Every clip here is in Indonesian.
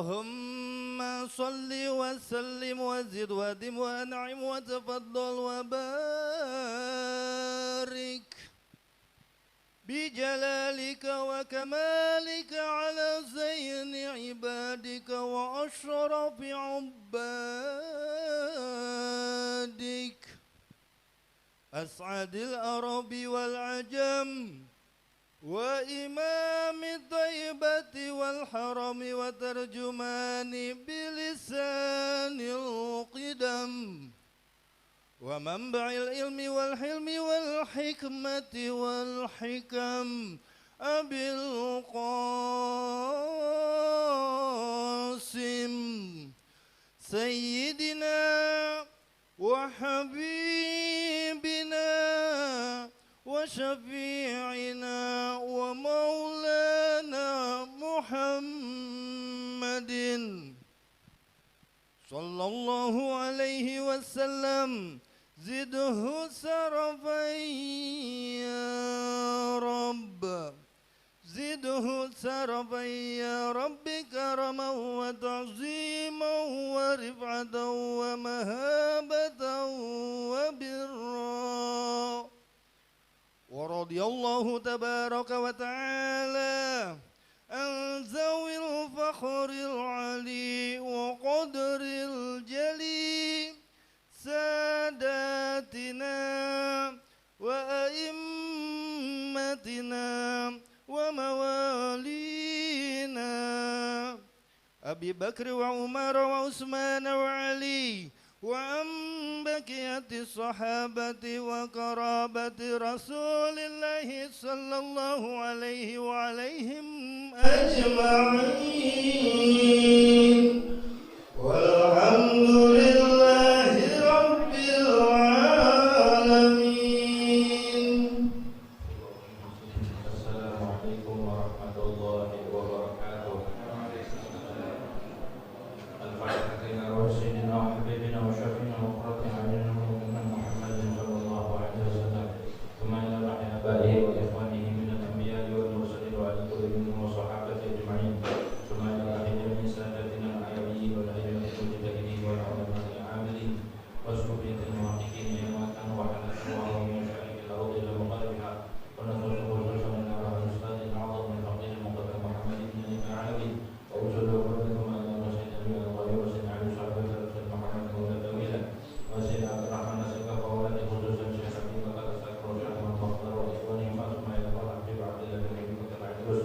اللهم صل وسلم وزد ودم وأنعم وتفضل وبارك بجلالك وكمالك على زين عبادك وأشرف عبادك أسعد العرب والعجم وإمام الطيبة والحرم وترجمان بلسان القدم ومنبع العلم والحلم والحكمة والحكم أبي القاسم سيدنا وحبيبنا وشفيعنا ومولانا محمد صلى الله عليه وسلم زده سرفا يا رب زده سرفا يا رب كرما وتعظيما ورفعة ومهابة وبرا ورضي الله تبارك وتعالى عن ذوي الفخر العلي وقدر الجلي ساداتنا وأئمتنا وموالينا أبي بكر وعمر وعثمان وعلي وعن بقية الصحابة وقرابة رسول الله صلى الله عليه وعليهم أجمعين والحمد لله رب العالمين. السلام عليكم ورحمة الله وبركاته. الفاتحة إلى رسولنا وحبيبنا وشفينا وقرة أعيننا محمد صلى الله عليه وسلم ثم إلى روح آبائه وإخوانه من الأنبياء والمرسلين وعلى كل منهم وصحابته أجمعين ثم إلى روح جميع سادتنا العلويين والأئمة المجتهدين والعلماء العاملين والصوفية المحققين أمواتا وحدث وهم من مشارق الأرض إلى مغاربها ونصرف خصوصا إلى روح الأستاذ الأعظم من فقيه المقدم محمد بن العربي وأوصله وبركم على رسول الله الغالي وسيدنا علي صحابة رسول محمد مولى طويلا وسيدنا عبد الرحمن سيدنا فوالد خصوصا شيخ أبي بكر السكر وشيخ المفضل وإخوانهم أسماء إلى الله الحبيب عبد الله بن أبي بكر العجوز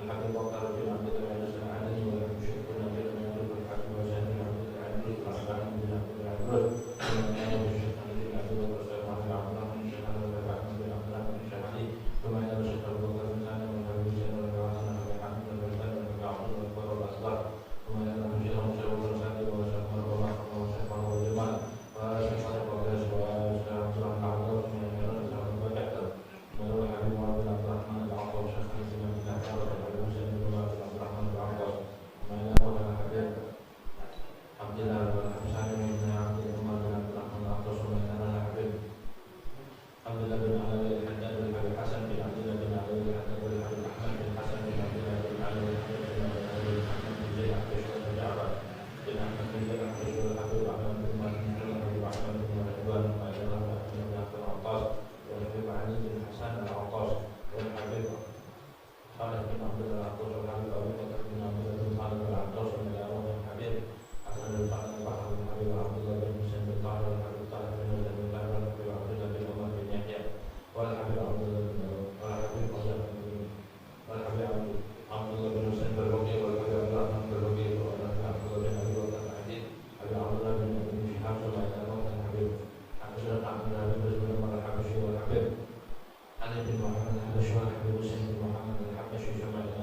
الحبيب بكر بن عبد الله العجوز العدني والمشرك بن عبد الله العجوز والحبيب وسيد بن عبد الله العجوز والأحباب بن عبد الله العجوز ثم إلى الشيخ الذي بن أبي بكر سيد محمد عبد الله بن الشيخ الذي بن أحمد بن عبد الله بن الشيخ علي ثم إلى الشيخ أبو بكر بن سالم والحبيب سيد بن حسن بن حمد بن سالم بن عبد الله الأكبر والأصغر ثم إلى الشيخ أبو بكر سالم والشيخ أبو بكر والشيخ أبو جمال والشيخ صالح وقيس والشيخ عبد الرحمن العبد ثم إلى الشيخ أبو بكر ثم إلى الحبيب عبد الرحمن العبد والشيخ حسن بن جعفر والحبيب سيد بن عبد الرحمن العبد ثم إلى الحبيب عبد الله بن حسن بن عبد الله بن عبد الرحمن العبد ثم إلى الحبيب عبد الله بن علي الحداد والحبيب حسن بن عبد الله بن علي الحداد والحبيب أحمد بن حسن بن عبد الله بن علي الحداد بن علي محمد بن زيد عبد الشهر بن جعفر بن أحمد بن زيد عبد الشهر الحبيب أحمد بن مالك بن الحبيب أحمد بن رضوان وإلى الحبيب بن عبد العطاس والحبيب علي بن حسن العطاس والحبيب خالد بن عبد الله العطاس والحبيب أبي بكر بن عبد الله بن خالد العطاس وإلى الحبيب حسن بن خالد البحر والحبيب عبد الله بن حسين بن طاهر والحبيب طاهر بن زيد بن طاهر والحبيب عبد الله بن عمر بن يحيى والحبيب عبد الله بن والحبيب عبد الله بن حسين بن رقي والحبيب عبد الرحمن بن رقي والحبيب عبد الله بن أبي بكر العزيز حبيب عبد الله بن أبي شهاب ثم إلى الحبيب حسن عبد الله بن زبير بن الحبشي والحبيب علي بن محمد الحبشي والحبيب حسين بن محمد الحبشي ثم إلى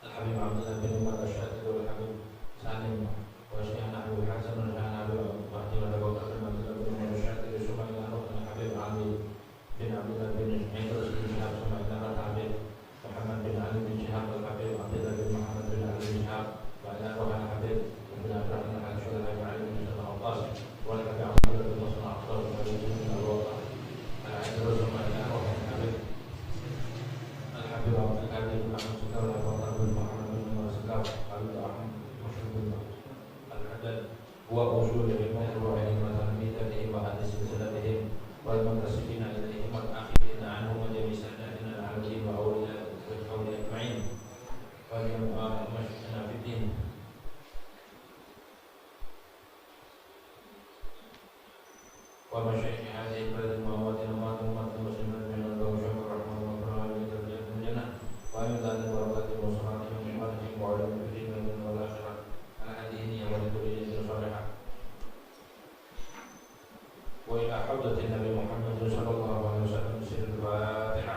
الحبيب عبد الله بن عمر الشاذلي والحبيب سالم وشيخنا أبو الحسن وشيخنا أبو مهدي وأبو بكر بن عبد الله بن عمر الشاذلي ثم إلى الحبيب علي بن عبد الله بن عمر بن شهاب ثم إلى الحبيب محمد بن علي بن شهاب والحبيب عبد الله بن محمد بن علي بن شهاب وإلى الحبيب بن عبد الرحمن الحبشي والحبيب علي بن شهاب العطاس والحبيب عبد الله بن مصطفى العطاس والحبيب بن الوطن العزيز ثم إلى الحبيب وأولياء أجمعين وجميع مشايخنا في الدين ومشايخ هذه البلد وأمواتنا وأموات المسلمين من الله وشكر الرحمن والغفران ولتربية الجنة وأيضا البركات والصلاة والإيمان وعلوم في الدين والآخرة على هذه النية ولكل صالحة وإلى حوضة النبي محمد صلى الله عليه وسلم سر الفاتحة.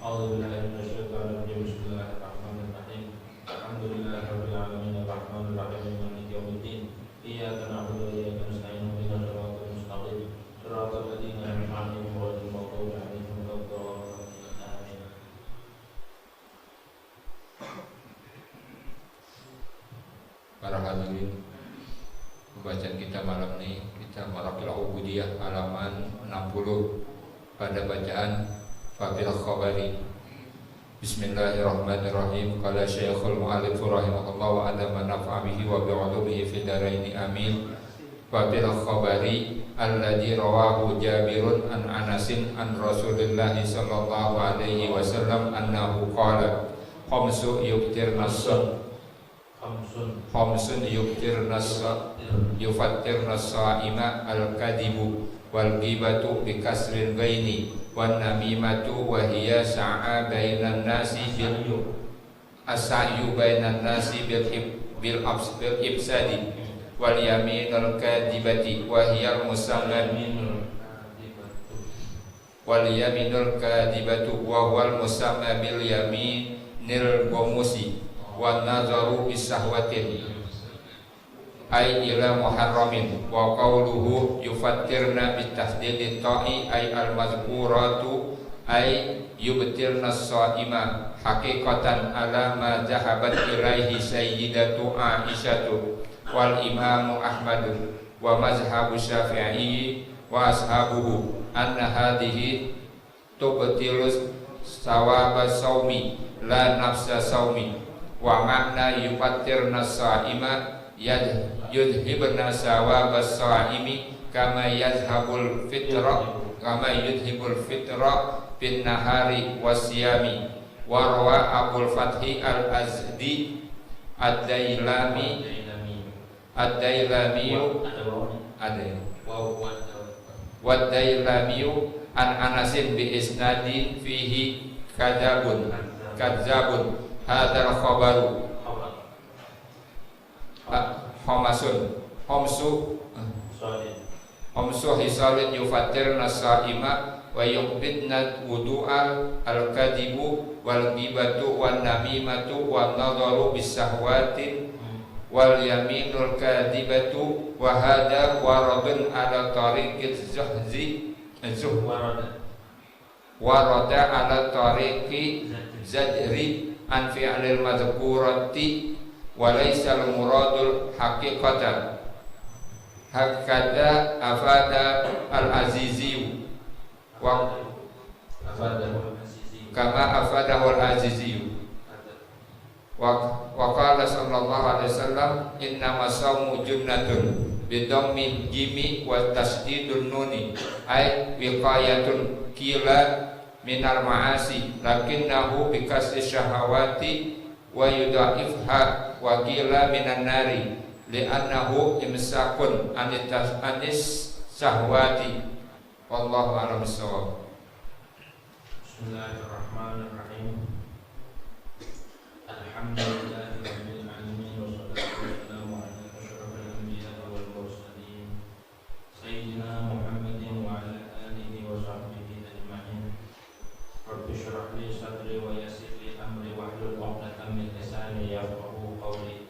أعوذ بالله من الشيطان الرجيم. بسم الله الرحمن الرحيم. الحمد لله رب العالمين الرحمن الرحيم مالك يوم الدين. إياك نعبد وإياك نستعين اهدنا الصراط المستقيم صراط الذين أنعمت عليهم غير المغضوب عليهم ولا الضالين. آمين. Para hadirin, pembacaan kita malam ini kita Marakil Ubudiyah halaman 60 pada bacaan Fathil Khabari. Bismillahirrahmanirrahim. Qala Syekhul Mu'allif rahimahullah wa adama naf'a bihi wa bi'ulumihi fid dharain amin. Fathil Khabari alladzi rawahu Jabirun an Anasin an Rasulillah sallallahu alaihi wasallam annahu qala khamsu yuftirna khamsun yufattirna as-sa'ima al-kadibu wal ghibatu bi kasril ghaini wan namimatu wa hiya sa'a bainan nasi bil as'yu bainan nasi bil ibsadi wal yaminul kadibati wa hiya wal yaminul kadibatu wa huwal musamma bil yaminil gumusi wa nazaru bisahwatin ay ila muharramin wa qawluhu yufattirna bitahdidit ta'i ay al-mazkuratu ay yubtirna as-sa'ima haqiqatan ala ma zahabat ilaihi sayyidatu Aisyatu wal imamu Ahmadu wa mazhabu Syafi'i wa ashabuhu anna hadhihi tubtilus sawaba saumi la nafsa saumi wa makna yufattirna as-sa'ima yudhibna sawabas sa'imi kama yadhhabul fitra bin nahari wasyami wa rawa Abul Fathi al-Azdi ad-Dailami an Anasin bi isnadin fihi kadzabun hadzal khabaru homsu hisalin yufatir nasa'ima wa yuqbidna wudu'a al-kadibu wal ghibatu wan namimatu wan nadaru bisahwatin wal yaminul kadibatu wa hadha waradun ala tariqil zahzi warada ala tariqi zajri an fi'lil madhkurati walaisal muradul haqiqatan hakada afada al-aziziyu wa kama afadahu al-aziziyu wa qala sallallahu alaihi wasallam innama sawmu junnatun bidhammi jimi wa tasdidun nuni ay wiqayatun kila minal ma'asi lakinnahu bikasri syahawati wa yudha'ifha wa qila minan nari li'annahu imsakun anis syahwati wallahu a'lam bissawab. Bismillahirrahmanirrahim. Alhamdulillahi rabbil alamin wassalatu wassalamu ala asyrafil anbiya'i wal mursalin sayyidina Muhammadin wa ala alihi wa sahbihi ajma'in. Rabbi shrah li sadri wa yassir li amri wahlul 'uqdatam min lisani yafqahu qawli.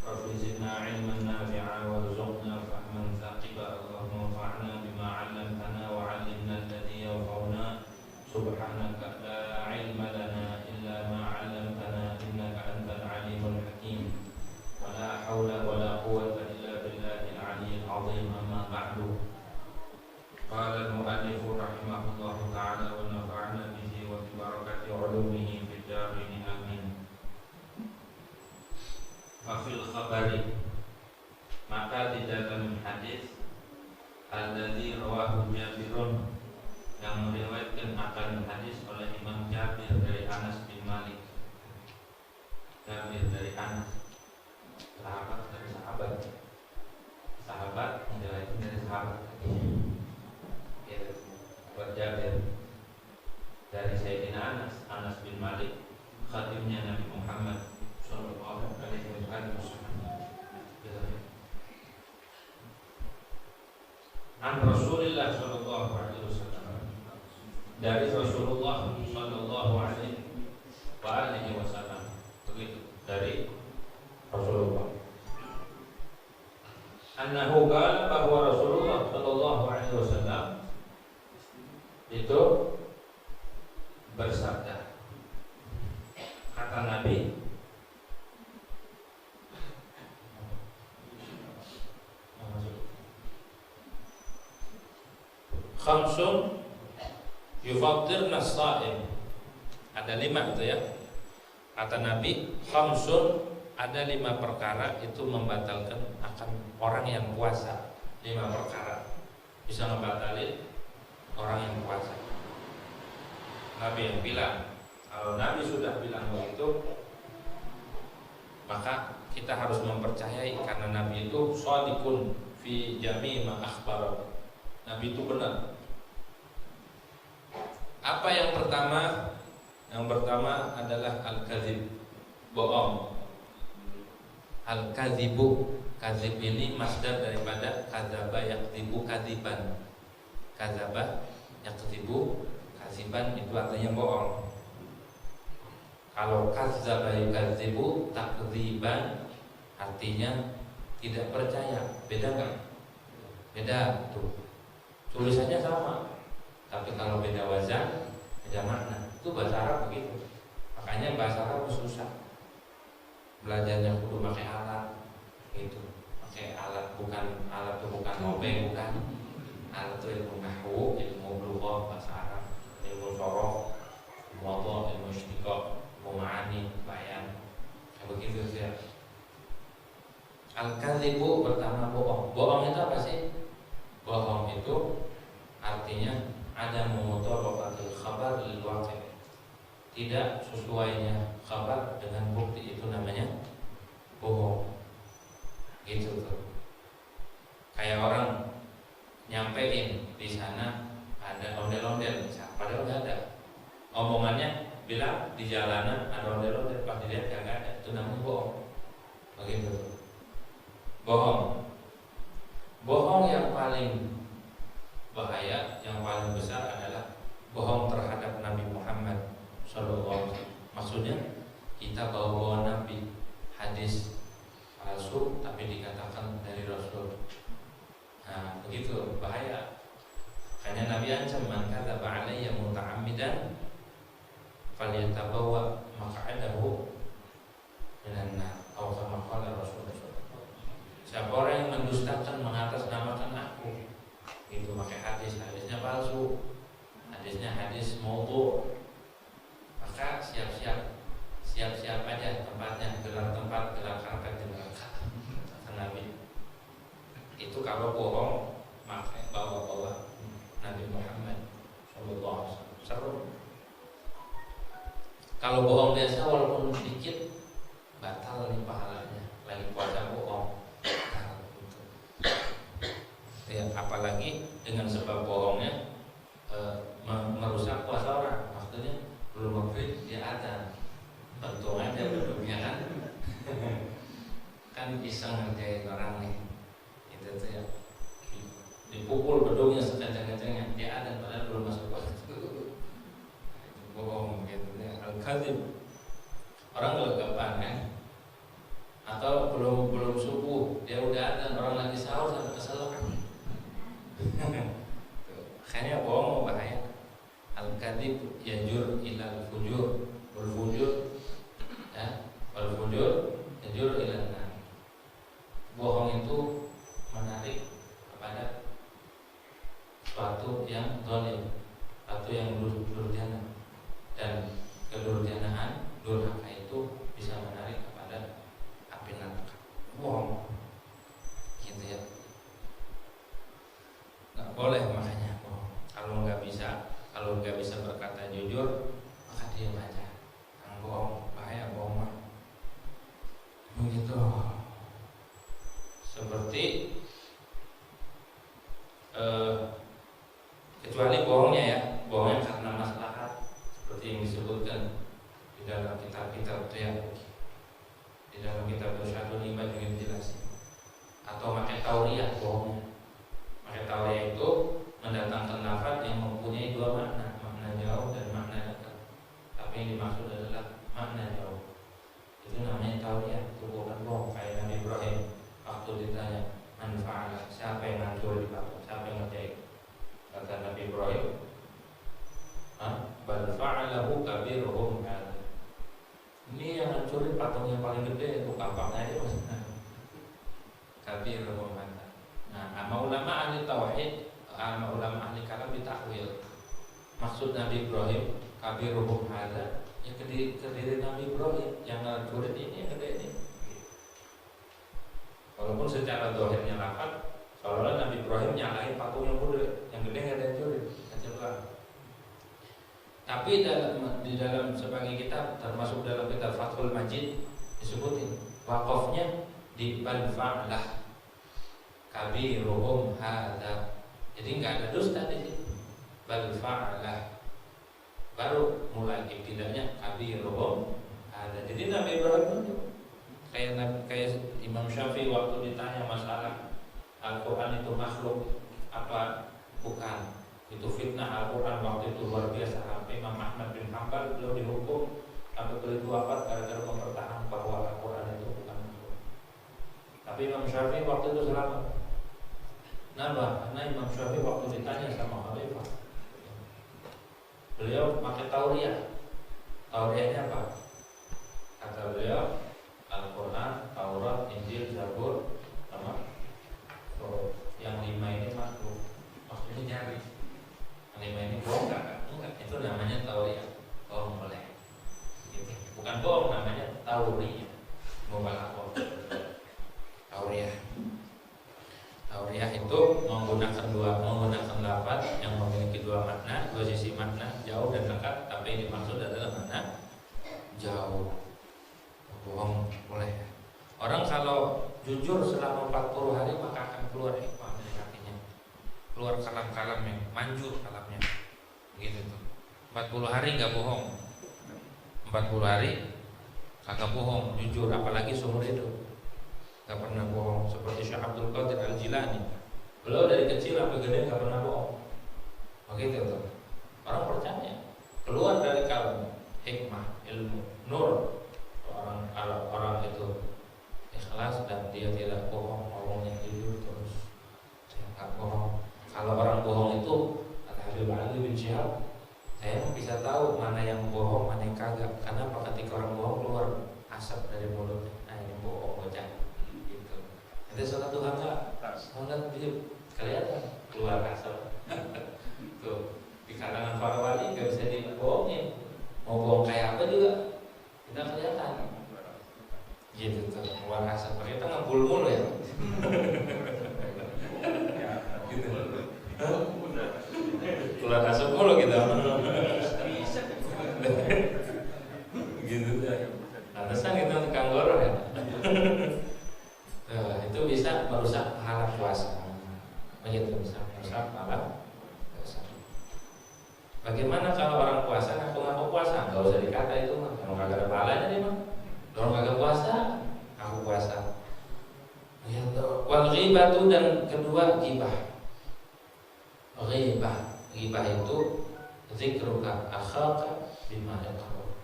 Rabbi zidna 'ilman nafi'a warzuqna fahman thaqiba. Allahumma anfa'na bima 'allamtana wa 'allimna alladhi yanfa'una. Subhanaka la 'ilma lana illa ma 'allamtana innaka antal 'alimul hakim. Wa la hawla wa la quwwata illa billahil 'aliyyil 'azim. Amma ba'du. Qala al-mu'allif rahimahullahu ta'ala wa nafa'ana bihi wa bi barakati 'ulumihi fid dharain amin. Fil khabari, maka di dalam hadis alladzi rawahu Jabirun, yang meriwayatkan akan hadis oleh Anas bin Malik. Jabir dari Anas, sahabat dari sahabat, sahabat menjadi dari sahabat. Ya, buat Jabir dari Sayyidina Anas, Anas bin Malik, khatimnya Nabi Muhammad Sallallahu Alaihi Wasallam. An Rasulillah Sallallahu Alaihi Wasallam, dari Rasulullah Sallallahu Alaihi Wasallam. Begitu, dari Rasulullah. Annahu qala, bahwa Rasulullah Sallallahu Alaihi Wasallam itu bersabda, kata Nabi, khamsun yufattirna as-sha'im. Ada 5 itu ya. Kata Nabi, khamsun, ada 5 perkara itu membatalkan akan orang yang puasa. 5 perkara bisa membatalkan orang yang puasa. Nabi yang bilang. Kalau Nabi sudah bilang begitu, maka kita harus mempercayai, karena Nabi itu shadiqun fi jami' ma akhbara. Nabi itu benar. Apa yang pertama? Yang pertama adalah al-kadzib, bohong. Al-kadzibu, kadzib ini masdar daripada kadzaba yakdzibu kadziban. Kadzaba yakdzibu kadziban, itu artinya bohong. Kalau kadzaba yukadzibu takdziban, artinya tidak percaya. Beda kan? Beda tuh. Tulisannya sama, tapi kalau beda wazan, beda makna. Itu bahasa Arab begitu. Makanya bahasa Arab susah. Belajarnya kudu pakai alat, gitu. Pakai alat, bukan alat itu bukan obeng, bukan. Alat itu ilmu nahwu, ilmu lughah bahasa Arab, ilmu sorof, wadha, ilmu istiqaq, ilmu ma'ani, bayan. Kayak begitu ya. Al-kadzibu pertama bohong. Bohong itu apa sih? Bohong itu artinya ada mutabaqatul khabar lil waqi'. Tidak sesuainya khabar dengan bukti, itu namanya bohong. Gitu tuh. Kayak orang nyampein di sana ada ondel-ondel, padahal nggak ada. Omongannya bilang di jalanan ada ondel-ondel, pas dilihat nggak ada. Itu namanya bohong. Begitu tuh. Bohong. Bohong yang paling bahaya, yang paling besar adalah bohong terhadap Nabi Muhammad Sallallahu Alaihi Wasallam. Maksudnya kita bawa Nabi, hadis palsu tapi dikatakan dari Rasul. Nah, begitu bahaya. Karena Nabi ancam, man kadzaba alayya muta'ammidan falyatabawwa maq'adahu minan nar, atau kama qala Rasul. Siapa orang yang mendustakan, mengatasnamakan aku, itu pakai hadisnya palsu, hadisnya hadis maudhu', maka siap-siap aja tempatnya, gelar tempat, gelar karpet di belakang. Kata Nabi. Itu kalau bohong, maka bawa Nabi Muhammad Sallallahu Alaihi Wasallam. Seru. Kalau bohong biasa walaupun sedikit, batal nih pahalanya. Lagi puasa bohong. Ya, apalagi dengan sebab bohongnya merusak puasa orang. Maksudnya belum maghrib dia ada, untung aja bedugnya kan. Kan iseng ngerjain orang nih, itu tuh ya, dipukul bedugnya sekencang-kencangnya, dia ada padahal belum masuk puasa. Itu bohong gitu ya. Al-kadzib, orang gelegapan kan, atau belum subuh dia udah ada, orang lagi sahur sampai keselak. Akhirnya bohong bahaya. Al-kadzib yajur ilal fujur, wal fujur ya, wal fujur yajur ilal nar. Bohong itu menarik kepada suatu yang zalim, suatu yang durjana, dan kedurjanaan, durhaka itu bisa menarik kepada api neraka. Bohong, gitu ya. Nggak boleh makanya bohong. Kalau nggak bisa berkata jujur, maka diam aja. disebutkan di dalam kitab-kitab teologi, di dalam kitab Syahadul Iman juga dijelasin. Atau pakai tauriah, bohongnya. Pakai tauriah itu mendatangkan lafaz yang mempunyai dua makna, makna jauh dan makna dekat. Tapi yang dimaksud adalah makna jauh. Itu namanya tauriah, itu bukan bohong. Kayak Nabi Ibrahim waktu ditanya, man fa'ala, siapa yang ngatur di patung, siapa yang ngerjain? Kata Nabi Ibrahim, bal fa'alahu kabiruhum hadza. Ini yang hancurin patung yang paling gede itu kampangnya aja Mas. Kabiruhum hadza. Nah, sama ulama ahli tauhid, sama ulama ahli kalam ditakwil. Maksud Nabi Ibrahim kabiruhum hadza, ya kediri Nabi Ibrahim yang hancurin ini yang gede ini. Walaupun secara dohirnya lafaz, seolah-olah Nabi Ibrahim nyalahin patung yang gede nggak ada yang curi, kecil banget. Tapi di dalam sebagai kitab, termasuk dalam kitab Fathul Majid disebutin wakafnya di bal fa'lah kabiruhum hadza. Jadi nggak ada dusta di situ. Bal fa'lah baru mulai ibtidanya kabiruhum hadza. Jadi Nabi Ibrahim itu kayak Imam Syafi'i waktu ditanya masalah Al-Quran itu makhluk apa bukan, itu fitnah Al-Quran waktu itu luar biasa. Sampai Imam Ahmad bin Hanbal beliau dihukum sampai beliau wafat gara-gara mempertahankan bahwa Al-Quran itu bukan makhluk. Tapi Imam Syafi'i waktu itu selamat. Kenapa? Karena Imam Syafi'i waktu ditanya sama Khalifah, beliau pakai tauriah. Tauriahnya apa? Kata beliau Al-Quran, Taurat, Injil, Zabur, sama yang 5 ini makhluk. Maksudnya nyari. Yang 5 ini bohong enggak? Itu namanya tauriah. Bohong boleh. Gitu. Bukan bohong, namanya tauriah. Mubalagah. Tauriah. Tauriah itu menggunakan lafaz yang memiliki dua makna, dua sisi makna, jauh dan dekat, tapi yang dimaksud adalah makna jauh. Bohong boleh. Orang kalau jujur selama 40 hari maka akan keluar hikmah dari hatinya. Keluar kalam-kalam yang manjur kalamnya. Gitu tuh. 40 hari enggak bohong. 40 hari kagak bohong, jujur, apalagi seumur hidup. Enggak pernah bohong seperti Syekh Abdul Qadir Al-Jilani. Beliau dari kecil sampai gede enggak pernah bohong. Begitu tuh. Orang percaya. Keluar dari kalam hikmah, ilmu, nur. Orang itu ikhlas dan dia tidak bohong, ngomongnya jujur terus, saya nggak bohong. Kalau orang bohong itu kata Habib Ali bin Syihab, saya bisa tahu mana yang bohong, mana yang kagak. Karena ketika orang bohong keluar asap dari mulutnya, nah ini bohong bocah. Gitu. Nanti sholat duha nggak kelihatan keluar asap. Tuh di kalangan para wali nggak bisa dibohongin. Mau bohong kayak apa juga tidak kelihatan. Gitu tuh, keluar asap. Kita ngebul mulu ya. Gitu. Keluar asap mulu kita. Gitu tuh. Pantesan kita tukang gorong ya. Itu bisa merusak pahala puasa. Begitu bisa merusak pahala puasa. Bagaimana kalau orang puasa ngaku-ngaku puasa? Gak usah dikata itu mah. Kalau kagak ada pahalanya dia mah. Kalau kagak puasa, aku puasa. Wal ghibatu dan kedua ghibah. Ghibah itu zikruka akhaka bima yakrahu.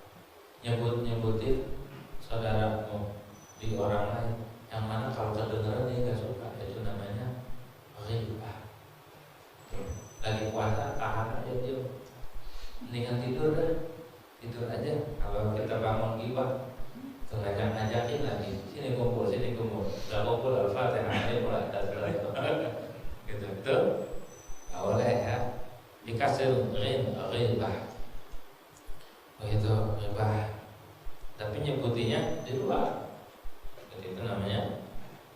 Nyebutin saudaramu di orang lain yang mana kalau kedengaran dia enggak suka, itu namanya ghibah. Lagi puasa tahan aja dia. Mendingan tidur dah. Tidur aja. Kalau kita bangun ghibah ngajakin lagi, sini kumpul, udah kumpul Al-Fatihah, ayo mulai gitu, itu nggak boleh ya, dikasih ghibah, begitu ghibah, tapi nyebutinya di luar, jadi itu namanya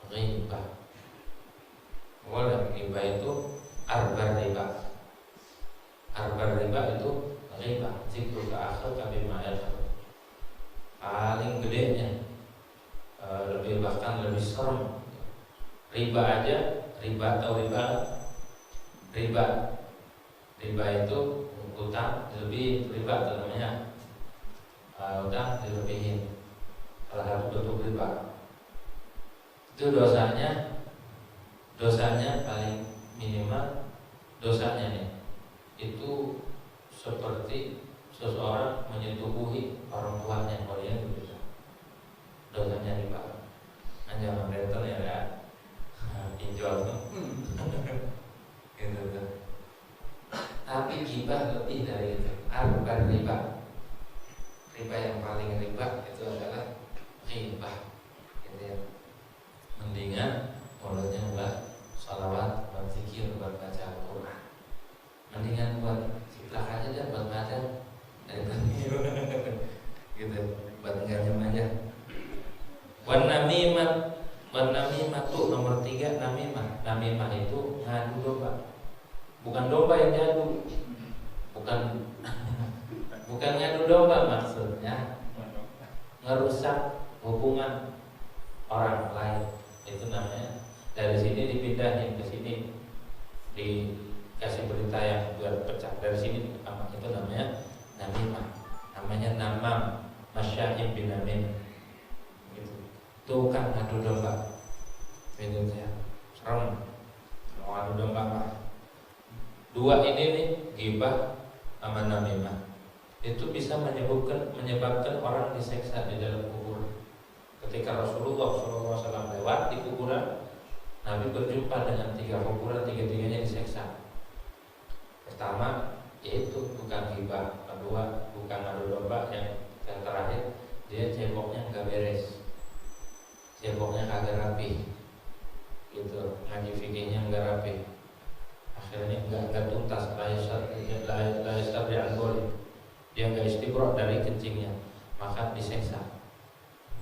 ghibah. Boleh ghibah itu arbar riba itu ghibah, zikru ke akhir kabima paling gedenya, bahkan lebih serem. Riba aja, riba itu utang lebih riba namanya. utang dilebihin. Salah satu bentuk riba. Itu dosanya paling minimal, dosanya nih itu seperti seseorang menyetubuhi orang tuanya. Kalau dia begitu, dosanya riba. Jangan rental ya kan, pinjol tuh. Gitu tuh. Tapi ghibah lebih dari itu. Bukan riba. Riba yang paling riba itu adalah ghibah. Gitu ya. Mendingan mulutnya buat sholawat, buat zikir, buat baca Al-Quran. Mendingan buat ciplak aja deh, buat badan daripada gitu, buat ngerjem aja. Wan namimah tuh nomor 3 namimah. Namimah itu ngadu domba. Bukan domba yang ngadu. Bukan ngadu domba, maksudnya ngerusak hubungan orang lain. Itu namanya. Dari sini dipindahin ke sini, dikasih berita yang biar pecah. Dari sini itu namanya namimah. Namanya namam, masyahim bin namim. Tukang ngadu domba, itu ya serem. Mau ngadu domba mah. 2 ini nih, ghibah sama namimah, itu bisa menyebabkan orang diseksa di dalam kubur. Ketika Rasulullah SAW lewat di kuburan, Nabi berjumpa dengan 3 kuburan, 3-tiganya diseksa. Pertama yaitu tukang ghibah, kedua tukang ngadu domba, yang terakhir dia ceboknya nggak beres. Ceboknya kagak rapi, gitu, ngaji fikihnya nggak rapi, akhirnya nggak tuntas, laisar dianggol, dia nggak istiqroh dari kencingnya, maka diseksa.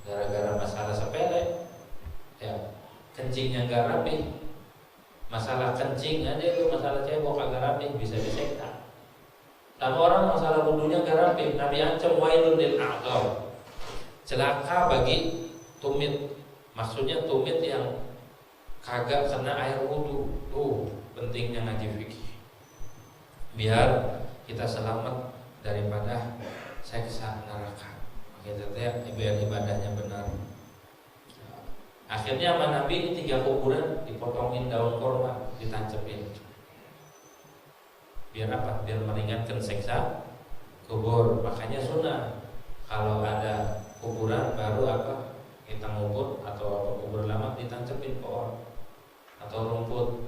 Gara-gara masalah sepele, ya kencingnya nggak rapi, masalah kencing aja itu, masalah cebok kagak rapi bisa diseksa. Tapi orang masalah wudunya nggak rapi, Nabi ancam wailun lil a'dhar, celaka bagi tumit. Maksudnya tumit yang kagak kena air wudhu. Pentingnya ngaji fikih, biar kita selamat daripada seksa neraka. Gitu ya, biar ibadahnya benar. Akhirnya sama Nabi ini 3 kuburan dipotongin daun korma, ditancepin. Biar apa? Biar meringankan seksa kubur. Makanya sunnah kalau ada kuburan baru apa? Kita ngubur atau kubur lama ditancepin pohon atau rumput,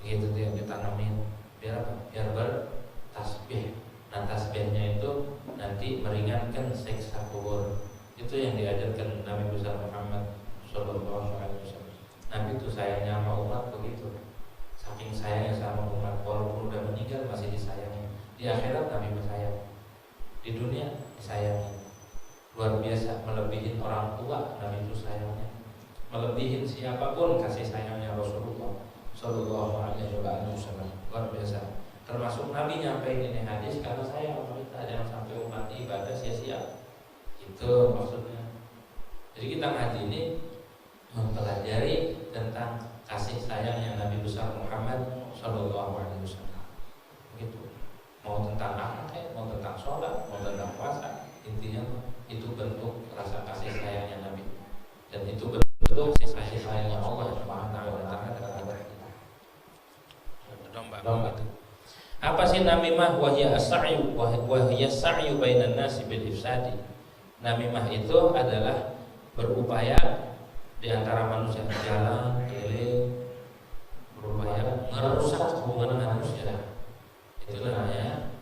gitu dia ditanamin. Biar apa? Biar bertasbih. Nah tasbihnya itu nanti meringankan seksa kubur. Itu yang diajarkan Nabi besar Muhammad Sallallahu Alaihi Wasallam. Nabi itu sayangnya sama umat begitu. Saking sayangnya sama umat, walaupun udah meninggal masih disayangi. Di akhirat Nabi bersayang, di dunia disayangi. Luar biasa, melebihin orang tua. Nabi itu sayangnya melebihin siapapun kasih sayangnya Rasulullah Sallallahu Alaihi Wasallam. Luar biasa. Termasuk Nabi nyampein ini hadis karena saya kita jangan sampai umat ibadah sia-sia. Itu maksudnya. Jadi kita ngaji ini mempelajari tentang kasih sayangnya Nabi besar Muhammad Sallallahu Alaihi Wasallam. Gitu. Mau tentang apa? Mau tentang sholat, mau tentang puasa, intinya itu bentuk rasa kasih sayangnya Nabi, dan itu bentuk kasih sayangnya Allah Subhanahu wa taala terhadap kita. Domba itu. Apa sih namimah? Wahya as-sa'yu wahya as-sa'yu bainan nasi bil ifsadi. Namimah itu adalah berupaya di antara manusia, jalan keliling, berupaya merusak hubungan manusia. Itu namanya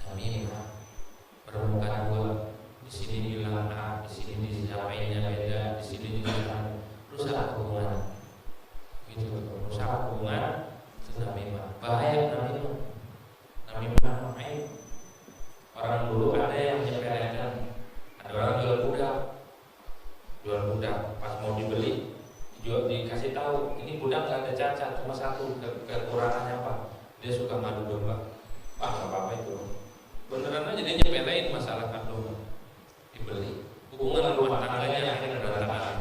namimah. Bermuka dua, di sini bilang A, di sini disampaikannya beda, di sini dibilang rusak hubungan. Gitu, rusak hubungan itu namimah. Bahaya namimah. Namimah main. Orang dulu ada yang menyepelekan, ada orang jual budak, pas mau dibeli, dikasih tahu ini budak nggak ada cacat, cuma satu kekurangannya apa? Dia suka madu domba. Wah nggak apa-apa itu. Beneran aja dia nyepelein masalah kandungan, dibeli. Hubungan rumah tangganya akhirnya berantakan.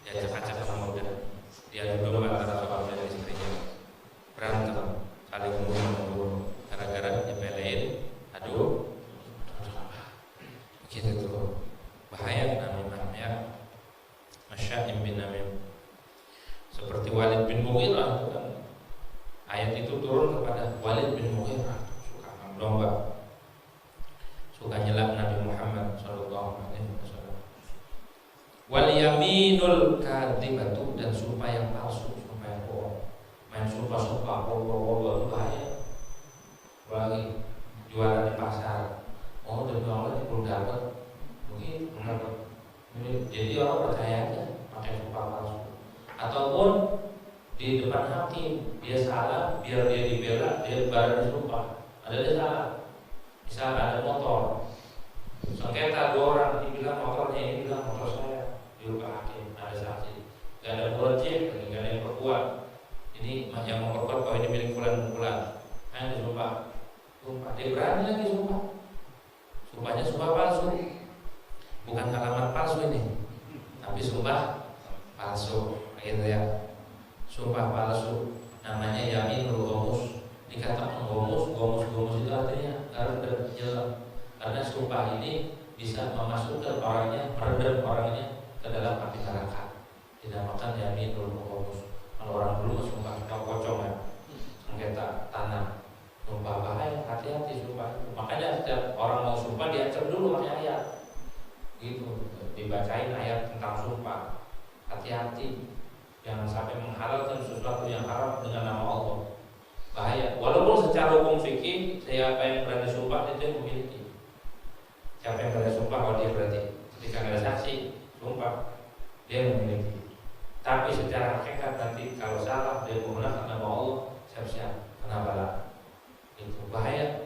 Dia acak-acak sama budak. Dia juga antara suami dan istrinya berantem, saling membunuh gara-gara nyepelein. Aduh, gitu tuh. bin Mughirah itu kan ayat itu turun kepada Walid bin Mughirah, suka domba, suka nyelak Nabi Muhammad sallallahu alaihi wasallam. Wal yaminul kadzibatu, dan sumpah yang palsu, sumpah yang bohong. Main sumpah-sumpah Allah itu bahaya. Lagi jualan di pasar, oh demi Allah belum dapat, mungkin belum dapat. Jadi orang percaya aja pakai sumpah palsu. Ataupun di depan hakim dia salah, biar dia dibela, dia baru disumpah. Ada dia salah. Misalnya ada motor, sengketa 2 orang, ini bilang motornya, ini bilang motor saya, diubah hakim, ada saksi. Gak ada murajih, gak ada yang perkuat. Ini yang memperkuat bahwa ini milik fulan. Hanya disumpah. Sumpah, dia berani lagi sumpah. Sumpahnya sumpah palsu. Bukan alamat palsu ini, tapi sumpah palsu, gitu ya. Sumpah palsu namanya yaminul ghamus. Dikatakan ghamus itu artinya harus jelas. Karena sumpah ini bisa memasukkan orangnya, meredam orangnya ke dalam api neraka. Dinamakan yaminul ghamus. Kalau orang dulu sumpah pocong ya, sengketa tanah, sumpah bahaya, hati-hati sumpah itu. Makanya setiap orang mau sumpah diancam dulu pakai ayat. Gitu, dibacain ayat tentang sumpah. Hati-hati, jangan sampai menghalalkan sesuatu yang haram dengan nama Allah. Bahaya. Walaupun secara hukum fikih siapa yang berani sumpah itu yang memiliki. Siapa yang berani sumpah, oh dia berarti. Ketika ada saksi sumpah, dia memiliki. Tapi secara hakikat nanti kalau salah dia menggunakan nama Allah, siap-siap kena bala. Itu bahaya.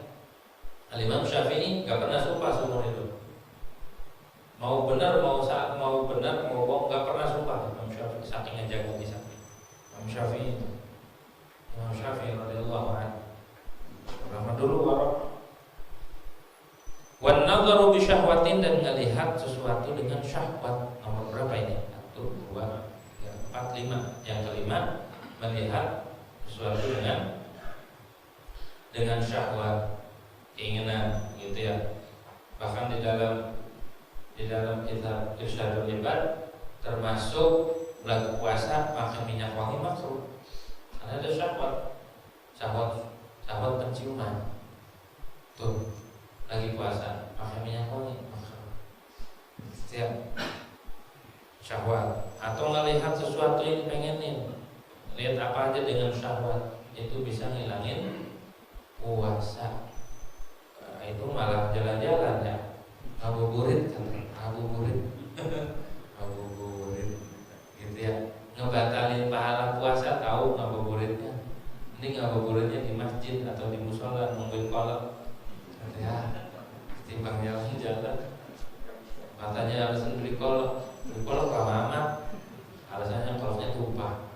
Al-Imam Syafi'i nggak pernah sumpah seumur hidup. Mau benar, mau bohong, nggak pernah sumpah. Imam Syafi'i saking jaga di samping. Imam Syafi'i radhiyallahu anhu. Lama dulu warok. Wan nadharu bi syahwatin, dan melihat sesuatu dengan syahwat. Nomor berapa ini? 1, 2, 3, 4, 5. Yang kelima, melihat sesuatu dengan syahwat, keinginan, gitu ya. Bahkan di dalam kitab Irsyadul Ibad termasuk bulan puasa makan minyak wangi makruh. Karena ada syahwat penciuman. Tuh, lagi puasa makan minyak wangi makruh. Setiap syahwat atau ngelihat sesuatu yang dipengenin, lihat apa aja dengan syahwat, itu bisa ngilangin puasa. Nah, itu malah jalan-jalan ya, ngabuburit gitu ya, ngebatalin pahala puasa. Tahu ngabuburitnya? Ini ngabuburitnya di masjid atau di musola nungguin kolak ya, timbang jalan matanya harus beli kolak lama amat, alasannya kolaknya tumpah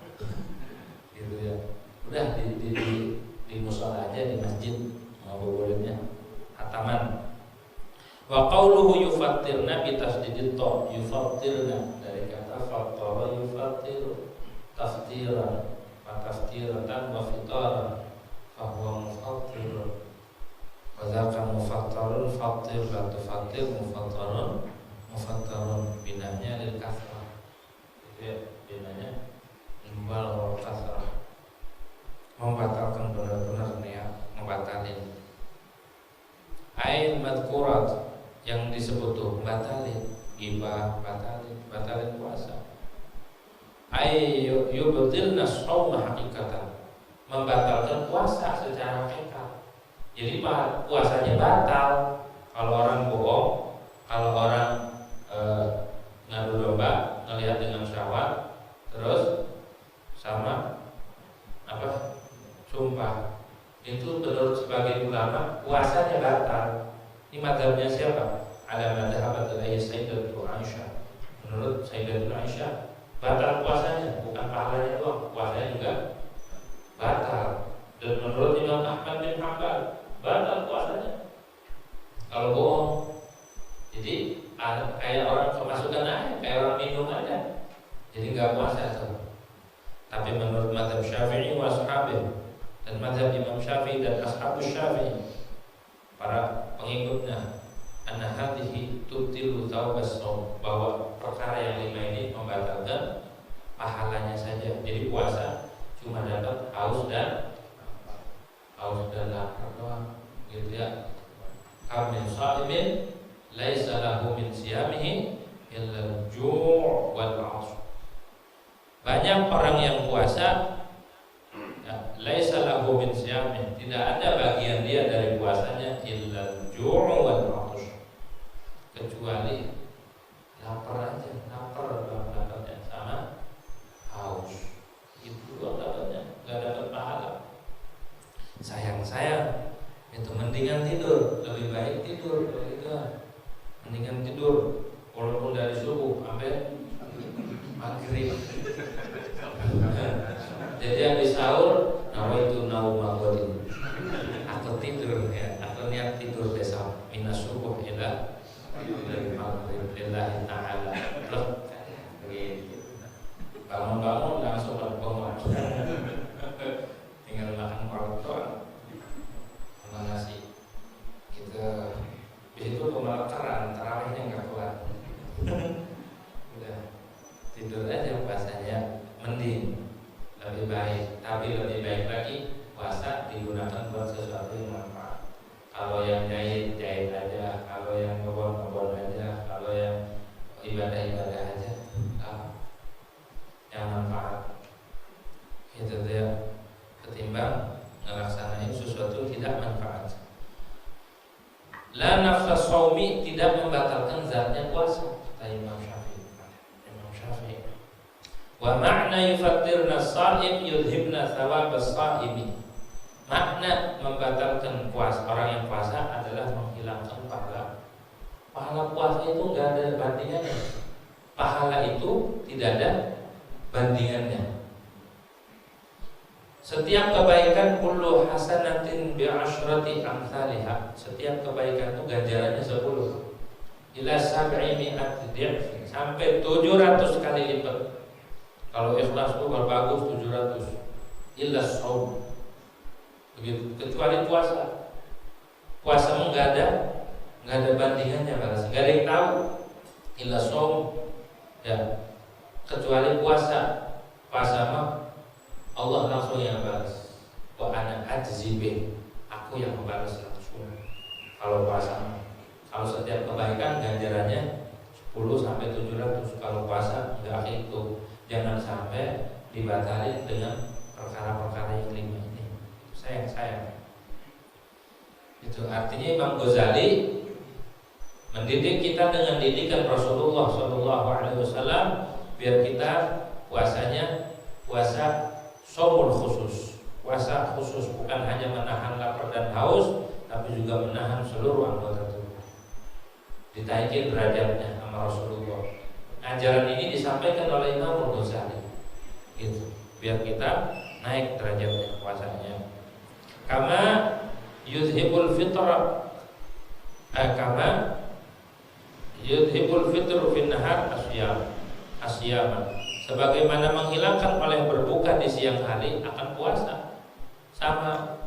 gitu ya. Udah di musola aja, di masjid ngabuburitnya hataman. Wa qawluhu yufattirna bi tasdidit ta, yufattirna dari kata fattara yufattiru taftiran, wa taftiratan wa fitaran, fa huwa mufattirun. Wa dzaka mufattarun fattir la tufattir mufattarun binanya lil kasrah. Itu ya, binanya imbal wal kasrah. Membatalkan, benar-benar niat membatalin. Ain madkurat, yang disebut tuh batalin, ghibah batalin puasa. Ayo yubtilna shauma hakikatan, membatalkan puasa secara hakikat. Jadi puasanya batal kalau orang bohong, kalau orang ngadu domba, ngelihat dengan syahwat, terus sama sumpah. Itu menurut sebagian ulama puasanya batal. Ini mazhabnya siapa? Ada mazhab dari Sayyidatul Aisyah. Menurut Sayyidatul Aisyah batal puasanya, bukan pahalanya doang, puasanya juga batal. Dan menurut Imam Ahmad bin Hanbal batal puasanya kalau bohong. Jadi kayak orang kemasukan air, kayak orang minum aja, jadi nggak puasa tuh. Tapi menurut mazhab Syafi'i wa ashabihi, dan mazhab Imam Syafi'i dan ashabus Syafi'i, para pengikutnya, anna hadhihi tubtilu taubas shaum, bahwa perkara yang 5 ini membatalkan pahalanya saja. Jadi puasa cuma dapat haus dan lapar doang, gitu ya. Kam min sha'imin laisa lahu min siyamihi illa al-ju' wal 'ash. Banyak orang yang puasa ya, laisa lahu min siyamihi, tidak ada bagian dia dari puasanya illa al-ju' wal 'ash, kecuali lapar aja, lapar dapatnya sama haus. Itu doang dapatnya, enggak dapat pahala. Sayang itu mendingan tidur, lebih baik tidur gitu. Mendingan tidur walaupun dari subuh sampai maghrib. Jadi habis sahur nawaitu nauma ghadin. Aku tidur ya, aku niat tidur besok minas subuh ila maghrib lillahi ta'ala. Bangun-bangun langsung bangun. Tinggal makan kolak doang sama nasi. Kita di situ pemakaran tarawihnya nggak kuat. Udah tidur aja puasanya, mending lebih baik. Tapi lebih baik lagi puasa digunakan buat sesuatu yang manfaat. Kalau yang jahit aja, kalau yang ngebon aja, kalau yang ibadah aja, yang manfaat. Itu dia, ketimbang melaksanakan sesuatu tidak manfaat. La nafsa shaumi, tidak membatalkan zatnya puasa, kata Imam Syafi'i. Wa ma'na yufattirna as-sha'im yudhibna thawab as-sha'imi. Makna membatalkan puasa orang yang puasa adalah menghilangkan pahala. Pahala puasa itu enggak ada bandingannya. Pahala itu tidak ada bandingannya. Setiap kebaikan kullu hasanatin bi'asyrati amsalihha. Setiap kebaikan itu ganjarannya 10 ila 700 dhif, sampai 700 kali lipat. Kalau ikhlas itu bagus 700. Illa shaum. Begitu, kecuali puasa. Puasa enggak ada bandingannya, balas. Enggak ada yang tahu. Illa shaum. Ya. Kecuali puasa. Puasa mah Allah langsung yang balas. Wa ana ajzi bih, aku yang membalas langsung. Kalau puasa, kalau setiap kebaikan ganjarannya 10 sampai 700. Kalau puasa enggak itu. Jangan sampai dibatalin dengan perkara-perkara yang 5 ini. Sayang. Itu artinya Imam Ghazali mendidik kita dengan didikan Rasulullah SAW, biar kita puasanya puasa shaumul khusus, puasa khusus, bukan hanya menahan lapar dan haus, tapi juga menahan seluruh anggota tubuh. Ditaikin derajatnya sama Rasulullah. Ajaran ini disampaikan oleh Imam Ghazali, gitu, biar kita naik derajatnya puasanya. Kama yuzhibul fitra, kama yuzhibul fitru fin nahar asyaman. Sebagaimana menghilangkan oleh berbuka di siang hari akan puasa. Sama,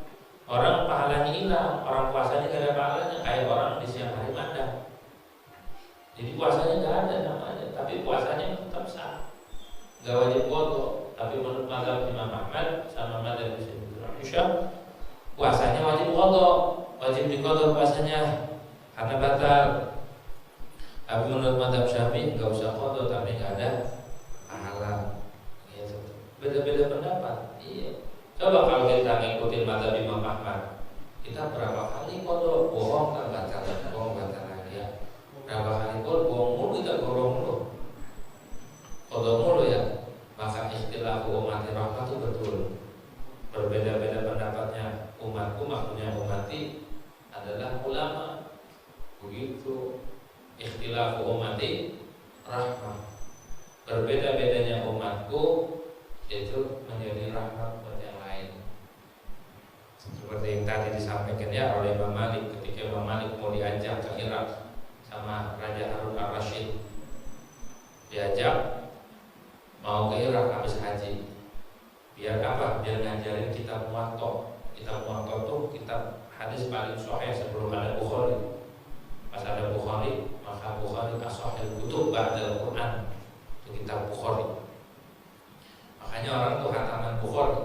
orang pahalanya hilang, orang puasanya gak ada pahalanya, kayak orang di siang hari makan. Jadi puasanya gak ada namanya, tapi puasanya tetap sah. Gak wajib qadha, tapi menurut mazhab Imam Ahmad sama mazhab Isya, puasanya wajib qadha, wajib diqadha puasanya karena batal. Tapi menurut mazhab Syafi'i gak usah qadha, tapi gak ada pahala. Gitu. Beda-beda pendapat. Iya. Coba kalau kita ngikutin mazhab Imam Ahmad, kita berapa kali qadha, bohong kan batal lagi ya. Berapa kali bohong mulu, kita bohong mulu, qadha mulu ya. Maka istilah ummati rahmah itu betul. Berbeda-beda pendapatnya umatku, maksudnya umati adalah ulama. Begitu. Ikhtilafu ummati rahmah. Berbeda-bedanya umatku itu menjadi rahmat buat yang lain. Seperti yang tadi disampaikan ya oleh Imam Malik ketika Imam Malik mau diajak ke Irak sama Raja Harun al-Rashid. Diajak mau ke Irak habis haji. Biar apa? Biar ngajarin kitab Muwatta. Kitab Muwatta itu kitab hadis paling sahih sebelum ada Bukhari. Pas ada Bukhari, maka Bukhari as-sahih kutub ba'dal Quran. Itu kitab Bukhari. Makanya orang tuh hataman Bukhari.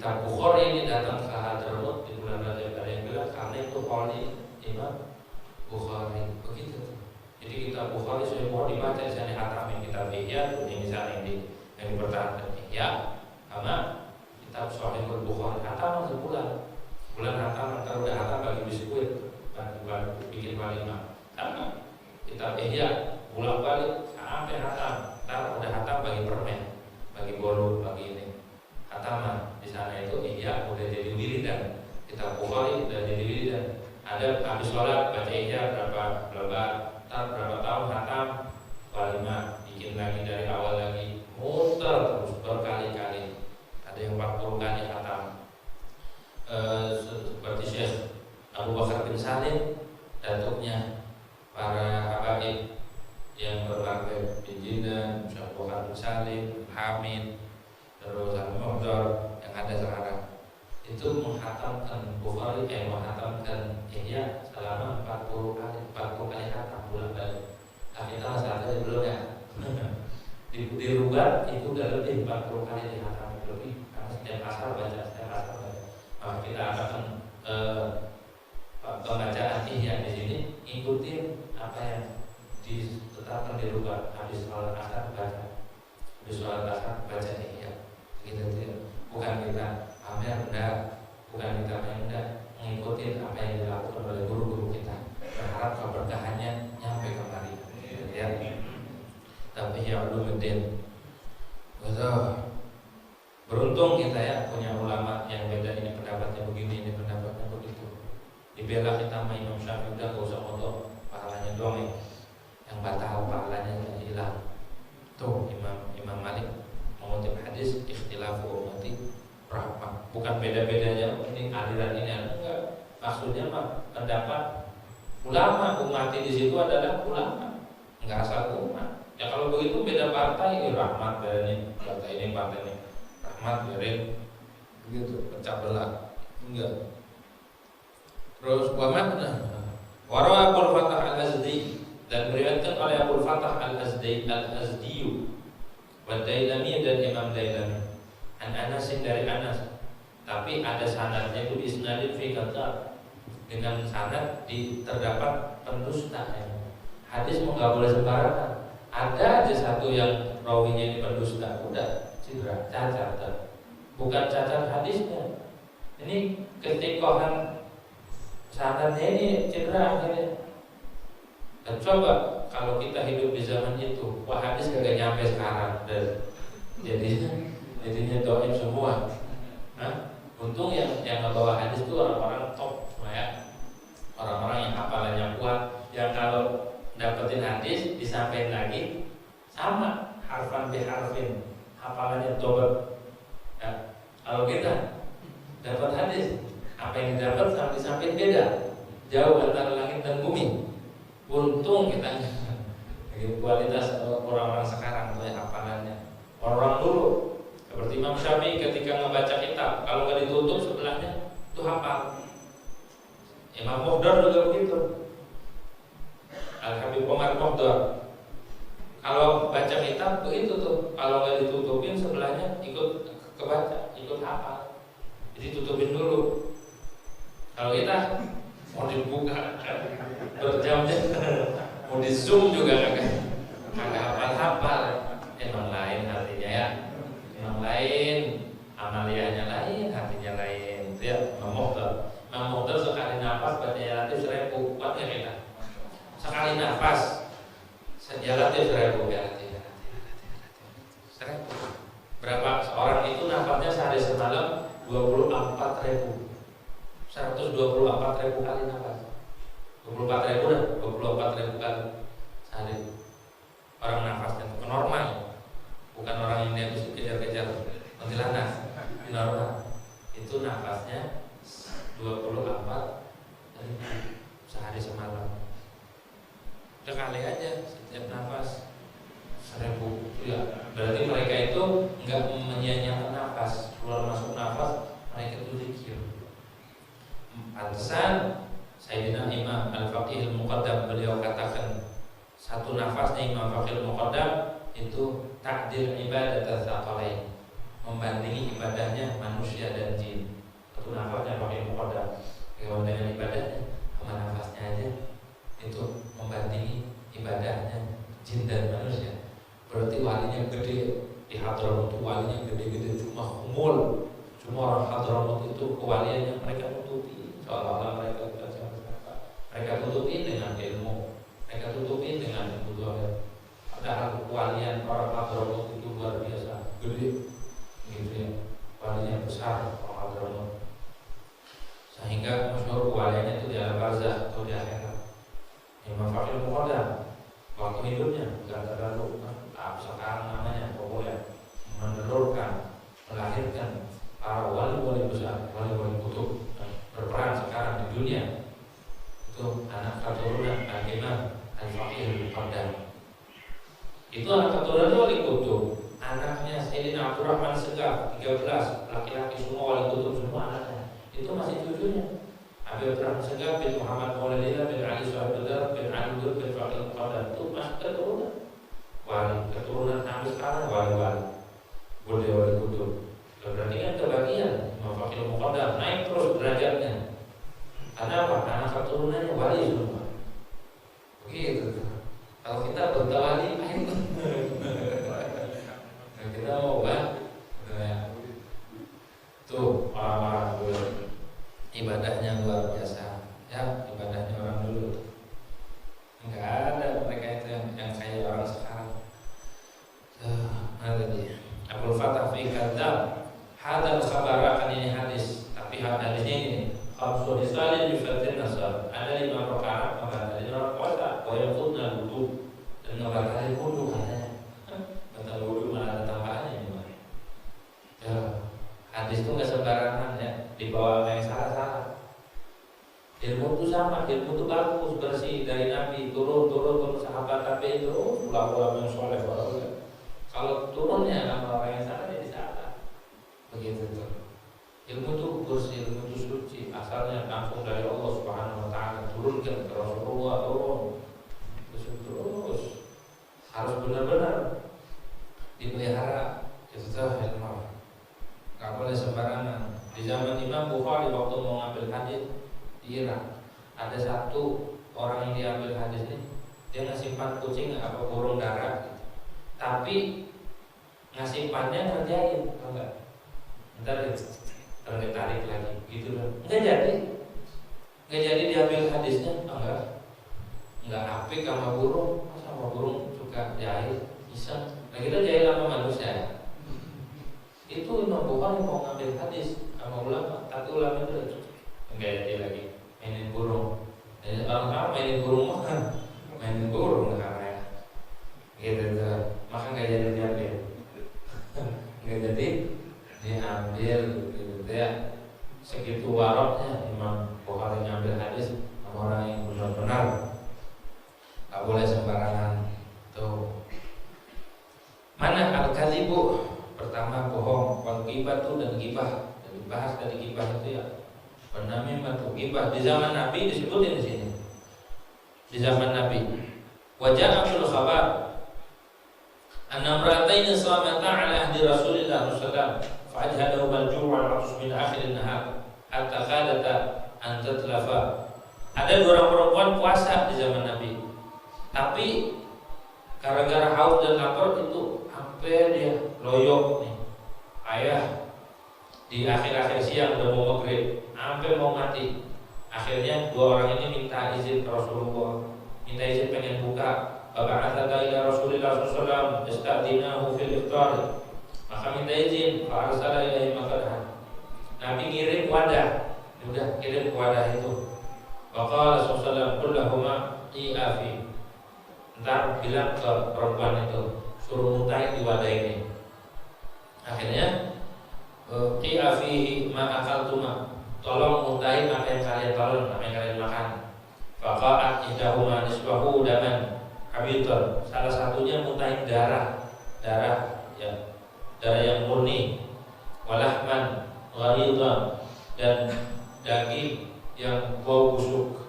kitab Bukhari ini datang ke Hadramaut di bulan Rajab, ada yang bilang karena itu Qoli Imam Bukhari, begitu. Jadi kitab Bukhari sudah mau dibaca di sana, hatamin kitab Ihya, ini misalnya yang dipertahankan Ihya, sama kitab Sahihul Bukhari hataman sebulan. Bulan hataman, kalau udah hatam bagi biskuit, bagi bikin walimah. Karena kitab Ihya bolak balik sampai hatam, ntar udah hatam bagi permen, bagi bolu, bagi ini hataman. Di sana itu Ihya udah jadi wiridan, kitab Bukhari udah jadi wiridan. Ada habis sholat baca Ihya berapa berapa tahun hatam, walimah, bikin lagi dari awal lagi, muter terus berkali-kali. Ada yang 40 kali hatam. Seperti Syekh Abu Bakar bin Salim, datuknya para habaib yang berlaku di Jeddah, Syekh Abu Bakar bin Salim, Hamid, terus Al-Muhdar yang ada sekarang, itu menghatamkan Bukhari, menghatamkan Ihya selama 40 kali hatam bulan balik. Tapi kalau saat itu belum ya. Di Rubat itu udah lebih 40 kali dihatam lebih, karena setiap asal baca. Maka kita akan pembacaan Ihya di sini ikutin apa yang ditetapkan di Rubat. Habis sholat asar baca, habis sholat asar baca Ihya. Gitu. Bukan kita pamer, enggak, bukan kita enggak, mengikuti apa yang dilakukan oleh guru-guru kita, berharap keberkahannya nyampe kemari. Ya. Tapi ya ulumuddin, betul. Beruntung kita ya punya ulama yang beda, ini pendapatnya begini, ini pendapatnya begitu. Dibela kita sama Imam Syafi'i, udah gak usah foto pahalanya doang ya, yang batal pahalanya hilang. Tuh Imam Malik mengutip hadis ikhtilafu ummati rahmah, bukan beda-bedanya ini aliran ini enggak, maksudnya mah pendapat ulama umat di situ adalah ulama, enggak asal umat. Ya kalau begitu beda partai, rahmat dari ini partai ini, rahmat dari begitu, pecah belah, enggak. Terus warawa Abul Fatah Al-Azdi, dan diriwayatkan oleh Abul Fatah Al-Azdiyu wa Dailami dan Imam Dailami an Anasin dari Anas, tapi ada sanadnya itu isnadin fi kadzab, dengan sanad terdapat pendusta. Hadis mau nggak boleh sembarangan, ada aja satu yang rawinya ini pendusta, udah cedera, cacat, bukan cacat hadisnya, ini ketikohan sanadnya ini cedera akhirnya. Dan coba kalau kita hidup di zaman itu, wah hadis kagak nyampe sekarang, dan jadinya doain semua. Nah, untung yang ngebawa hadis itu orang-orang top, ya, orang-orang yang hafalannya kuat, yang kalau dapetin hadis disampaikan lagi sama harfan biharfin, hafalannya dobel. Ya, kalau kita dapat hadis, apa yang didapat sama disampaikan beda, jauh antara langit dan bumi. Untung kita. Kualitas orang-orang sekarang tuh ya hafalannya. Orang dulu seperti Imam Syafi'i ketika membaca kitab, kalau nggak ditutup sebelahnya itu hafal. Imam Muhdar juga begitu. Al-Habib Umar Muhdar kalau baca kitab begitu tuh, kalau nggak ditutupin sebelahnya ikut kebaca, ikut hafal. Jadi tutupin dulu. Kalau kita mau dibuka berjam-jam, mau di zoom juga kagak hafal-hafal. Emang lain artinya ya, emang lain, amaliyahnya lain, hatinya lain. Itu ya Imam Muhdar sekali nafas baca ya latif 1000, kuat ya kita. Sekali nafas ya latif 1000 ya latif. 1000. Berapa orang itu nafasnya sehari semalam 24.000. 124.000 kali nafas. 24.000 dah, 24.000 kali sehari. Orang nafasnya itu normal, bukan orang ini harus kejar-kejar kuntilanak. Normal. Itu nafasnya 24 sehari semalam. Udah kali aja setiap nafas 1000. Ya, berarti mereka itu enggak menyia-nyiakan nafas, keluar masuk nafas, mereka itu zikir. Pantesan Sayyidina Imam Al-Faqih Al-Muqaddam beliau katakan, satu nafasnya Imam Faqih Al-Muqaddam itu takdir ibadat tsaqalain, membandingi ibadahnya manusia dan jin. Itu nafasnya pakai muqaddam. Kalau dengan ibadahnya sama nafasnya aja itu membandingi ibadahnya jin dan manusia. Berarti walinya gede di Hadramut itu, walinya gede-gede, cuma humul. Cuma orang Hadramut itu kewaliannya mereka tutupi, seolah-olah mereka tutupi dengan ilmu, mereka tutupi dengan kebutuhan. Padahal kewalian orang Hadramut itu luar biasa, gede, gitu ya. Walinya besar orang Hadramut, sehingga masyhur kewaliannya itu di alam barzakh atau di akhirat. Imam Fakir Muqaddam waktu hidupnya nggak terlalu sekarang namanya pokoknya menelurkan, melahirkan para wali-wali besar, wali-wali kutub berperan sekarang di dunia. Itu anak keturunan Al-Imam Al-Faqih Muqaddam. Itu anak keturunan wali kutub. Anaknya Sayyidina Abdurrahman Segaf 13 laki-laki semua wali kutub semua anaknya. Itu masih cucunya. Abdurrahman Segaf bin Muhammad Maulidillah bin Ali Suhaibudar bin Ali Dur bin Faqih Muqaddam itu masih keturunan wali, keturunan sampai sekarang wali-wali, boleh wali kutub. Berarti kan kebagian Imam Faqih Muqaddam naik terus derajatnya. Karena apa? Anak keturunannya wali semua. Begitu. Kalau kita bertawali, ayo. Kita mau tuh orang-orang ibadahnya luar biasa. Ya, ibadahnya orang dulu. Enggak ada mereka itu yang kayak orang sekarang. Ada dia. Abdul Fattah fi kadzab. Hadal khabar akan ini hadis, tapi hadisnya ini khamsu hisalin yufatir nasab. Ada 5 perkara maka ada 5 puasa, wa yaqudna wudu dan ngebatalin wudu katanya. Batal wudu malah ada tambahannya ini. Ya, hadis itu enggak sembarangan ya, dibawa yang salah-salah. Ilmu itu sama, ilmu itu bagus, bersih dari Nabi, turun sahabat Nabi itu, ulama-ulama yang soleh. Kalau turunnya nama orang yang salah jadi salah. Begitu tuh. Ilmu itu bersih, ilmu itu suci, asalnya langsung dari Allah Subhanahu Wa Taala, turunkan ke Rasulullah, terus harus benar-benar dipelihara. Itu ilmu. Gak boleh sembarangan. Di zaman Imam Bukhari waktu mau ngambil hadis di Irak, ada satu orang yang diambil hadis ini, dia ngesimpan kucing apa burung dara, gitu. Tapi ngesimpannya ngerjain, enggak? Ntar tarik lagi, gitu loh. Nggak jadi diambil hadisnya, enggak apik sama burung, sama burung suka jahil, bisa. Nah kita jahil sama manusia. Itu Imam Bukhari mau ngambil hadis sama ulama, tapi ulama itu enggak jadi lagi. Mainin burung, orang mainin burung mainin burung karena gitu, maka nggak jadi diambil, nggak jadi diambil gitu ya. Segitu waroknya Imam Bukhari ngambil hadis sama orang yang benar-benar, nggak boleh sembarangan tuh. Mana al-kadzibu? Pertama bohong, wal ghibatu dan ghibah, dan dibahas dari ghibah itu ya. Bernamimah tuh ghibah di zaman Nabi disebutin di sini. Di zaman Nabi. Wajah Abdul Khabar. Anna imra'atayn sawamata 'ala ahdi Rasulillah sallallahu alaihi wasallam fa'ajhadahu al-ju' wal 'atsh min akhir an-nahar hatta qadata an tatlafa. Ada 2 orang perempuan puasa di zaman Nabi. Tapi gara-gara haus dan lapar itu sampai dia loyok nih. Ayah di akhir-akhir siang udah mau maghrib, sampai mau mati. Akhirnya 2 orang ini minta izin ke Rasulullah, minta izin pengen buka. Ba'atha ila Rasulillah sallallahu alaihi wasallam istadinahu fil iftar. Maka minta izin, fa'arsala ilaihi makanan. Nabi ngirim wadah, udah kirim ke wadah itu. Waqala sallallahu alaihi wasallam kullahuma i'afi. Ntar bilang ke perempuan itu, suruh muntahin di wadah ini. Akhirnya qi'afihi ma akaltuma, tolong muntahin apa yang kalian tolong, apa yang kalian makan. Faqa'at idahuma nisbahu daman habitan. Salah satunya muntahin darah ya, darah yang murni, walahman ghalidhan, dan daging yang bau busuk.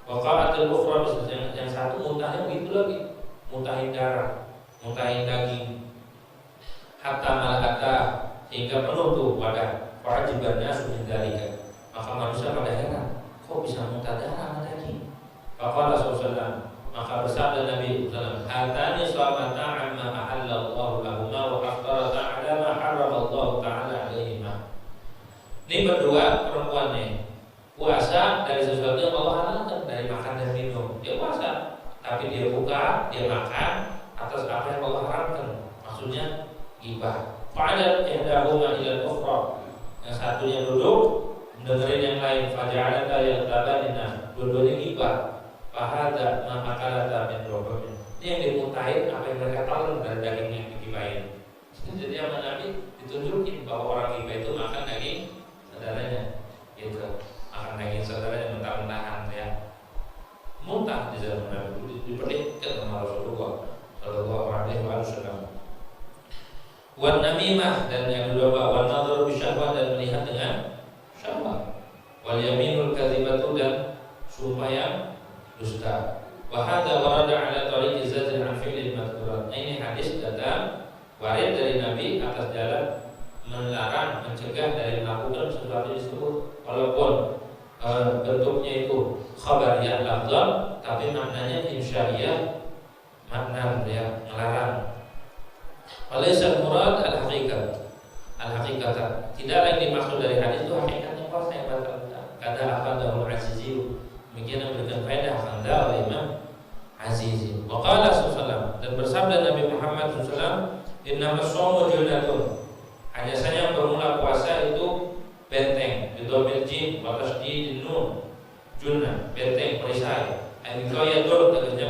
Waqa'atul ukhra, yang satu muntahnya begitu lagi, muntahin darah, muntahin daging. Hatta malaka, hingga penuh tuh wadah. Wajibannya sudah dalika. Maka manusia pada heran, kok bisa muntah darah tadi? Faqala sallallahu, maka bersabda Nabi sallallahu alaihi wasallam, "Hatani sawmata amma ahallallahu lahuma wa aftarata ala ma harramallahu ta'ala alaihima." Ini berdua perempuan nih, puasa dari sesuatu yang Allah halalkan, dari makan dan minum. Dia puasa, tapi dia buka, dia makan atas apa yang Allah haramkan. Maksudnya ghibah. Fa'alat ihdahuma ila al-ukhra. Yang satunya duduk mendengarin yang lain, faja'alata yatabanina, dua-duanya ghibah. Fahada ma akalata min rohmin. Ini yang dimuntahin apa yang mereka tahu dari daging yang digibahin. Jadi sama Nabi ditunjukin bahwa orang ghibah itu makan daging saudaranya, gitu. Makan daging saudaranya mentah-mentahan ya. Muntah di zaman Nabi diperlihatkan sama Rasulullah sallallahu alaihi wasallam. Wan namimah, dan yang kedua wan nadhar bi syahwat, dan melihat dengan syahwat. Wal yaminul kadzibatu, dan sumpah yang dusta. Wa hadza warada ala tariqi zajr an fi'lil madhkurat. Ini hadis datang warid dari Nabi atas jalan melarang, mencegah dari melakukan sesuatu disebut, walaupun bentuknya itu khabariyah lafzan, tapi maknanya insya'iyah, makna ya melarang. Walaysa murad al-haqiqat. Al-haqiqatan, tidak yang dimaksud dari hadis itu hakikatnya puasa yang batal. Kata akhadahu al-azizi, demikian yang memberikan faedah anda oleh Imam Azizi. Wa qala sallallahu, dan bersabda Nabi Muhammad sallallahu, innamas shaumu junnatun. Hanya saja bermula puasa itu benteng, bidomil jim wa tasdidin nun. Junnah, benteng, perisai. Al-ghayatun, artinya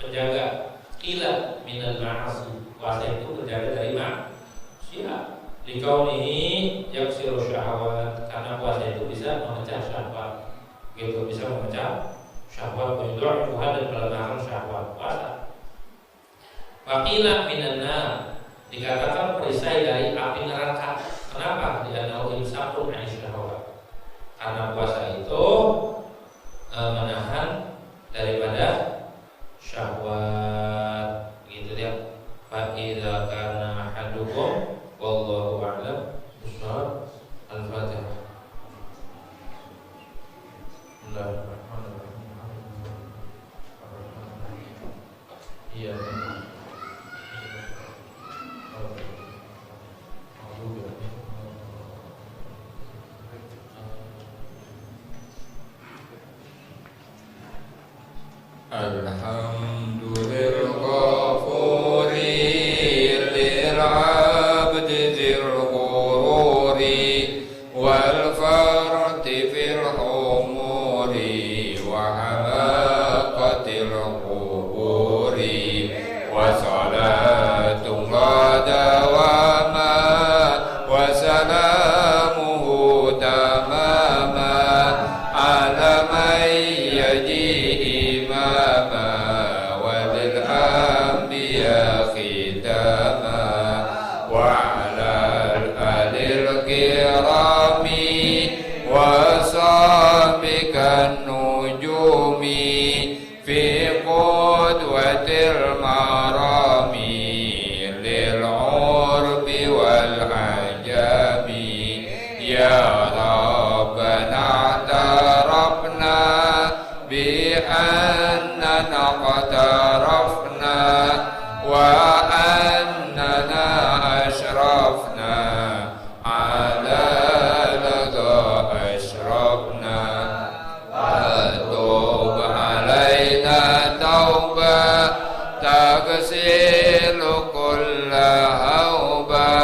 penjaga. Qila minal ma'asi, puasa itu penjaga dari maksiat. Likaunihi yaksiru syahwat, karena puasa itu bisa memecah syahwat, gitu, bisa memecah syahwat, menyudur Tuhan, dan melemahkan syahwat puasa. Waqila minanna, dikatakan perisai dari api neraka. Kenapa? Dianahu imsakun an syahwat, karena puasa itu menahan daripada syahwat, gitu ya. Fa idza kana ahadukum wallahu a'lam bishawab. Al-Fatihah. Iya. Alhamdulillah ghafuri lil 'abdi dzil ghururi wal farti fil umuri wa hamaqatil quburi wa salatu dawama wa salamuhu tamama ala man yaji النجوم في قدوة المرام للعرب والعجم يا ربنا اعترفنا بأننا اقترفنا وأننا أشرفنا على لدى أشرفنا توب علينا توبة تغسل كل هوبة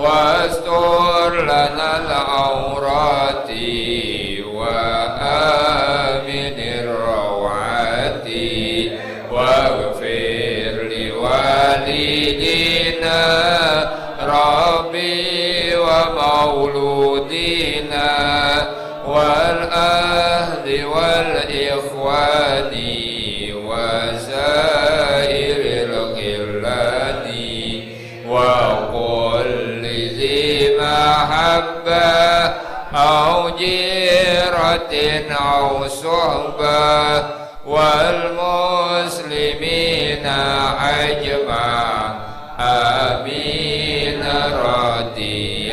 واستر لنا العورات وآمن الروعات واغفر لوالدينا ربي ومولودينا والأهل والإخوان وسائر الغلان وقل لذي محبة أو جيرة أو صحبة والمسلمين أجمع آمين رضي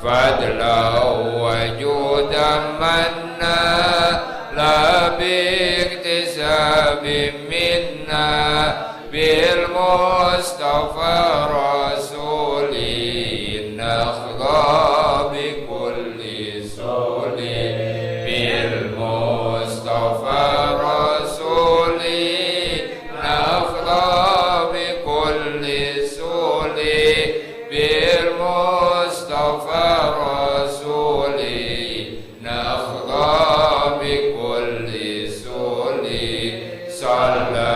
فضلا وجودا منا لا باكتساب منا بالمصطفى رسولي نخضع بكل سول بالمصطفى رسولي نخضع بكل سول بالمصطفى رسولي نخضع بكل سول صلى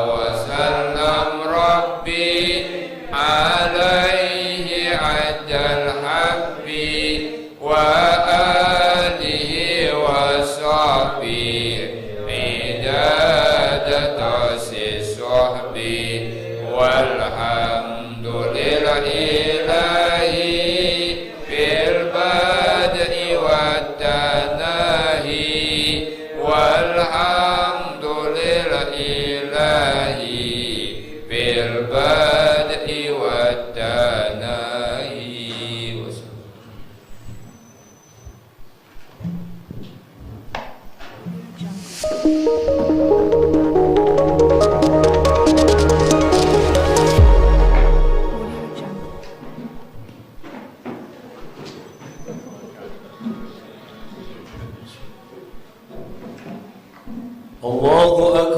وسلم ربي عليه عد الحب وآله وصحبه عداد تأسيس صحبي والحمد لله في البدء والتناهي والحمد لله في البدء والتناهي. الله